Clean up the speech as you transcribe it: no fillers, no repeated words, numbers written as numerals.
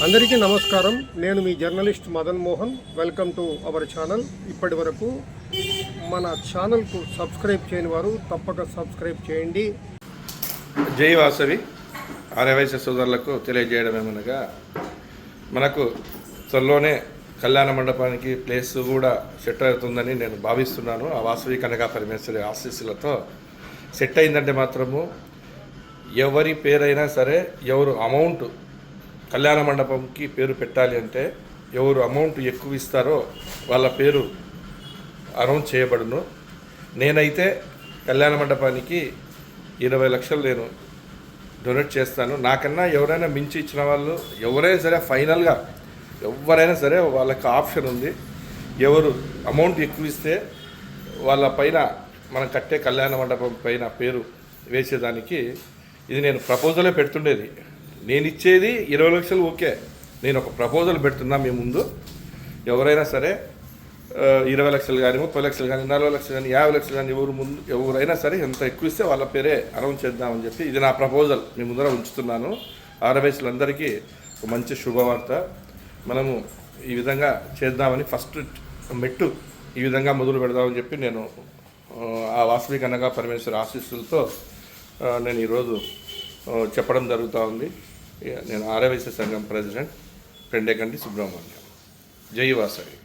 అందరికీ నమస్కారం. నేను మీ journalist Madan Mohan. Welcome to our channel. ఇప్పటి వరకు మన ఛానల్కు సబ్స్క్రైబ్ చేయని వారు తప్పక సబ్స్క్రైబ్ చేయండి. జై వాసవి ఆర్యవైశ్య సోదరులకు తెలియజేయడం ఏమనగా, మనకు త్వరలోనే కళ్యాణ మండపానికి ప్లేస్ కూడా సెట్ అవుతుందని నేను భావిస్తున్నాను. ఆ వాసవి కనకా పరమేశ్వరి ఆశీస్సులతో సెట్ అయిందంటే మాత్రము ఎవరి పేరైనా సరే, ఎవరు అమౌంట్ కళ్యాణ మండపంకి పేరు పెట్టాలి అంటే ఎవరు అమౌంట్ ఎక్కువ ఇస్తారో వాళ్ళ పేరు అనౌన్స్ చేయబడును. నేనైతే కళ్యాణ మండపానికి 20 లక్షలు నేను డొనేట్ చేస్తాను. నాకన్నా ఎవరైనా మించి ఇచ్చిన వాళ్ళు ఎవరైనా సరే, ఫైనల్గా ఎవరైనా సరే వాళ్ళకి ఆప్షన్ ఉంది. ఎవరు అమౌంట్ ఎక్కువ ఇస్తే వాళ్ళ పైన మనం కట్టే కళ్యాణ మండపం పైన పేరు వేసేదానికి ఇది నేను ప్రపోజలే పెడుతుండేది. నేను ఇచ్చేది 20 లక్షలు ఓకే. నేను ఒక ప్రపోజల్ పెడుతున్నా మీ ముందు. ఎవరైనా సరే 20 లక్షలు కానీ, 30 లక్షలు కానీ, 40 లక్షలు కానీ, 50 లక్షలు కానీ ఎవరైనా సరే ఎంత ఎక్కువ ఇస్తే వాళ్ళ పేరే అనౌన్స్ చేద్దామని చెప్పి ఇది నా ప్రపోజల్ మీ ముందర ఉంచుతున్నాను. ఆర్యవైశ్యులందరికీ ఒక మంచి శుభవార్త. మనము ఈ విధంగా చేద్దామని ఫస్ట్ మెట్టు ఈ విధంగా మొదలు పెడదామని చెప్పి నేను ఆ వాసవి కనకా పరమేశ్వరి ఆశీస్సులతో నేను ఈరోజు చెప్పడం జరుగుతూ ఉంది. నేను ఆర్యవైశ్య సంఘం ప్రెసిడెంట్ పెండేకంటి సుబ్రహ్మణ్యం. జై వాసవి.